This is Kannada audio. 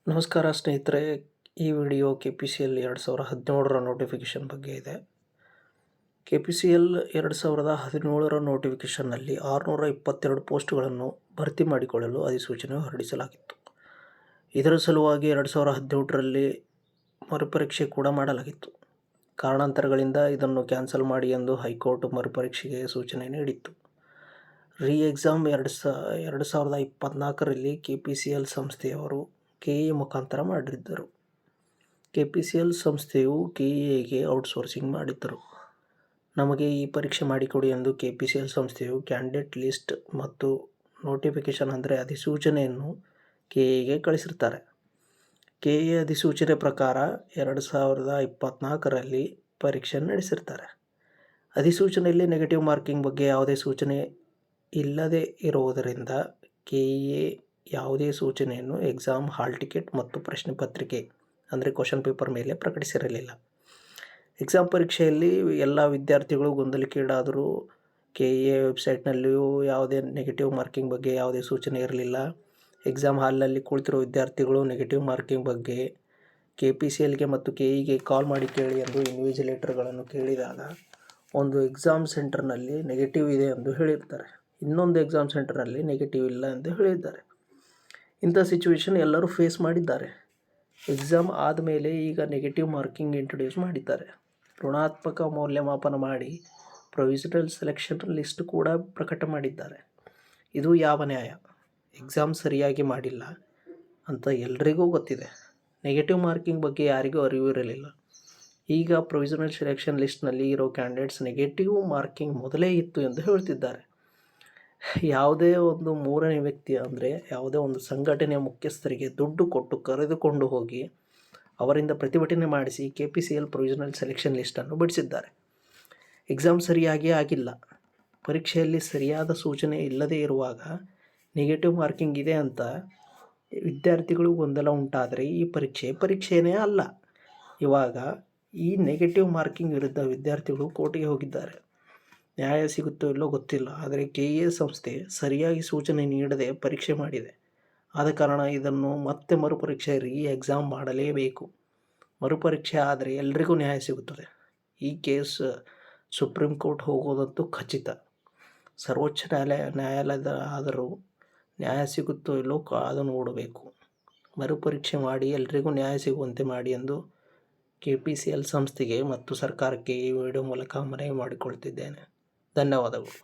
ನಮಸ್ಕಾರ ಸ್ನೇಹಿತರೆ. ಈ ವಿಡಿಯೋ KPCL 2017ರ ನೋಟಿಫಿಕೇಷನ್ ಬಗ್ಗೆ ಇದೆ. KPCL 2017ರ ನೋಟಿಫಿಕೇಷನ್ನಲ್ಲಿ 622 ಪೋಸ್ಟ್ಗಳನ್ನು ಭರ್ತಿ ಮಾಡಿಕೊಳ್ಳಲು ಅಧಿಸೂಚನೆ ಹೊರಡಿಸಲಾಗಿತ್ತು. ಇದರ ಸಲುವಾಗಿ 2018ರಲ್ಲಿ ಮರುಪರೀಕ್ಷೆ ಕೂಡ ಮಾಡಲಾಗಿತ್ತು. ಕಾರಣಾಂತರಗಳಿಂದ ಇದನ್ನು ಕ್ಯಾನ್ಸಲ್ ಮಾಡಿ ಎಂದು ಹೈಕೋರ್ಟ್ ಮರುಪರೀಕ್ಷೆಗೆ ಸೂಚನೆ ನೀಡಿತ್ತು. ಎಕ್ಸಾಮ್ 2024ರಲ್ಲಿ KPCL ಸಂಸ್ಥೆಯವರು KE ಮುಖಾಂತರ ಮಾಡಿದ್ದರು. KPCL ಸಂಸ್ಥೆಯು KEಗೆ ಔಟ್ಸೋರ್ಸಿಂಗ್ ಮಾಡಿದ್ದರು. ನಮಗೆ ಈ ಪರೀಕ್ಷೆ ಮಾಡಿಕೊಡಿ ಎಂದು KPCL ಸಂಸ್ಥೆಯು ಕ್ಯಾಂಡಿಡೇಟ್ ಲಿಸ್ಟ್ ಮತ್ತು ನೋಟಿಫಿಕೇಷನ್ ಅಂದರೆ ಅಧಿಸೂಚನೆಯನ್ನು KEಗೆ ಕಳಿಸಿರ್ತಾರೆ. KE ಅಧಿಸೂಚನೆ ಪ್ರಕಾರ 2024ರಲ್ಲಿ ಪರೀಕ್ಷೆ ನಡೆಸಿರ್ತಾರೆ. ಅಧಿಸೂಚನೆಯಲ್ಲಿ ನೆಗೆಟಿವ್ ಮಾರ್ಕಿಂಗ್ ಬಗ್ಗೆ ಯಾವುದೇ ಸೂಚನೆ ಇಲ್ಲದೇ ಇರುವುದರಿಂದ KE ಯಾವುದೇ ಸೂಚನೆಯನ್ನು ಎಕ್ಸಾಮ್ ಹಾಲ್ ಟಿಕೆಟ್ ಮತ್ತು ಪ್ರಶ್ನೆ ಪತ್ರಿಕೆ ಅಂದರೆ ಕ್ವಶನ್ ಪೇಪರ್ ಮೇಲೆ ಪ್ರಕಟಿಸಿರಲಿಲ್ಲ. ಎಕ್ಸಾಮ್ ಪರೀಕ್ಷೆಯಲ್ಲಿ ಎಲ್ಲ ವಿದ್ಯಾರ್ಥಿಗಳು ಗೊಂದಲಕ್ಕೀಡಾದರು. KE ವೆಬ್ಸೈಟ್ನಲ್ಲಿಯೂ ಯಾವುದೇ ನೆಗೆಟಿವ್ ಮಾರ್ಕಿಂಗ್ ಬಗ್ಗೆ ಯಾವುದೇ ಸೂಚನೆ ಇರಲಿಲ್ಲ. ಎಕ್ಸಾಮ್ ಹಾಲ್ನಲ್ಲಿ ಕುಳಿತಿರೋ ವಿದ್ಯಾರ್ಥಿಗಳು ನೆಗೆಟಿವ್ ಮಾರ್ಕಿಂಗ್ ಬಗ್ಗೆ KPCLಗೆ ಮತ್ತು KEಗೆ ಕಾಲ್ ಮಾಡಿ ಕೇಳಿ ಎಂದು ಇನ್ವಿಜಿಲೇಟರ್ಗಳನ್ನು ಕೇಳಿದಾಗ ಒಂದು ಎಕ್ಸಾಮ್ ಸೆಂಟರ್ನಲ್ಲಿ ನೆಗೆಟಿವ್ ಇದೆ ಎಂದು ಹೇಳಿರ್ತಾರೆ, ಇನ್ನೊಂದು ಎಕ್ಸಾಮ್ ಸೆಂಟರ್ನಲ್ಲಿ ನೆಗೆಟಿವ್ ಇಲ್ಲ ಎಂದು ಹೇಳಿದ್ದಾರೆ. ಇಂಥ ಸಿಚುವೇಶನ್ ಎಲ್ಲರೂ ಫೇಸ್ ಮಾಡಿದ್ದಾರೆ. ಎಕ್ಸಾಮ್ ಆದಮೇಲೆ ಈಗ ನೆಗೆಟಿವ್ ಮಾರ್ಕಿಂಗ್ ಇಂಟ್ರೊಡ್ಯೂಸ್ ಮಾಡಿದ್ದಾರೆ. ಋಣಾತ್ಮಕ ಮೌಲ್ಯಮಾಪನ ಮಾಡಿ ಪ್ರೊವಿಷನಲ್ ಸೆಲೆಕ್ಷನ್ ಲಿಸ್ಟ್ ಕೂಡ ಪ್ರಕಟ ಮಾಡಿದ್ದಾರೆ. ಇದು ಯಾವ ನ್ಯಾಯ? ಎಕ್ಸಾಮ್ ಸರಿಯಾಗಿ ಮಾಡಿಲ್ಲ ಅಂತ ಎಲ್ರಿಗೂ ಗೊತ್ತಿದೆ. ನೆಗೆಟಿವ್ ಮಾರ್ಕಿಂಗ್ ಬಗ್ಗೆ ಯಾರಿಗೂ ಅರಿವು ಇರಲಿಲ್ಲ. ಈಗ ಪ್ರೊವಿಷನಲ್ ಸೆಲೆಕ್ಷನ್ ಲಿಸ್ಟ್ನಲ್ಲಿ ಇರೋ ಕ್ಯಾಂಡಿಡೇಟ್ಸ್ ನೆಗೆಟಿವ್ ಮಾರ್ಕಿಂಗ್ ಮೊದಲೇ ಇತ್ತು ಎಂದು ಹೇಳ್ತಿದ್ದಾರೆ. ಯಾವುದೇ ಒಂದು ಮೂರನೇ ವ್ಯಕ್ತಿ ಅಂದರೆ ಯಾವುದೇ ಒಂದು ಸಂಘಟನೆಯ ಮುಖ್ಯಸ್ಥರಿಗೆ ದುಡ್ಡು ಕೊಟ್ಟು ಕರೆದುಕೊಂಡು ಹೋಗಿ ಅವರಿಂದ ಪ್ರತಿಭಟನೆ ಮಾಡಿಸಿ KPCL ಪ್ರೊವಿಷನಲ್ ಸೆಲೆಕ್ಷನ್ ಲಿಸ್ಟನ್ನು ಬಿಡಿಸಿದ್ದಾರೆ. ಎಕ್ಸಾಮ್ ಸರಿಯಾಗಿ ಆಗಿಲ್ಲ, ಪರೀಕ್ಷೆಯಲ್ಲಿ ಸರಿಯಾದ ಸೂಚನೆ ಇಲ್ಲದೇ ಇರುವಾಗ ನೆಗೆಟಿವ್ ಮಾರ್ಕಿಂಗ್ ಇದೆ ಅಂತ ವಿದ್ಯಾರ್ಥಿಗಳು ಗೊಂದಲ ಉಂಟಾದರೆ ಈ ಪರೀಕ್ಷೆಯೇ ಅಲ್ಲ. ಇವಾಗ ಈ ನೆಗೆಟಿವ್ ಮಾರ್ಕಿಂಗ್ ವಿರುದ್ಧ ವಿದ್ಯಾರ್ಥಿಗಳು ಕೋರ್ಟಿಗೆ ಹೋಗಿದ್ದಾರೆ. ನ್ಯಾಯ ಸಿಗುತ್ತೋ ಇಲ್ಲೋ ಗೊತ್ತಿಲ್ಲ. ಆದರೆ KE ಸಂಸ್ಥೆ ಸರಿಯಾಗಿ ಸೂಚನೆ ನೀಡದೆ ಪರೀಕ್ಷೆ ಮಾಡಿದೆ. ಆದ ಕಾರಣ ಇದನ್ನು ಮತ್ತೆ ಮರುಪರೀಕ್ಷೆ ಎಕ್ಸಾಮ್ ಮಾಡಲೇಬೇಕು. ಮರುಪರೀಕ್ಷೆ ಆದರೆ ಎಲ್ರಿಗೂ ನ್ಯಾಯ ಸಿಗುತ್ತದೆ. ಈ ಕೇಸ್ ಸುಪ್ರೀಂ ಕೋರ್ಟ್ ಹೋಗೋದಂತೂ ಖಚಿತ. ಸರ್ವೋಚ್ಚ ನ್ಯಾಯಾಲಯದ ಆದರೂ ನ್ಯಾಯ ಸಿಗುತ್ತೋ ಇಲ್ಲೋ ಕಾದು ನೋಡಬೇಕು. ಮರುಪರೀಕ್ಷೆ ಮಾಡಿ ಎಲ್ರಿಗೂ ನ್ಯಾಯ ಸಿಗುವಂತೆ ಮಾಡಿ ಎಂದು KPCL ಸಂಸ್ಥೆಗೆ ಮತ್ತು ಸರ್ಕಾರಕ್ಕೆ ಈ ವಿಡಿಯೋ ಮೂಲಕ ಮನವಿ ಮಾಡಿಕೊಳ್ತಿದ್ದೇನೆ. ಧನ್ಯವಾದಗಳು.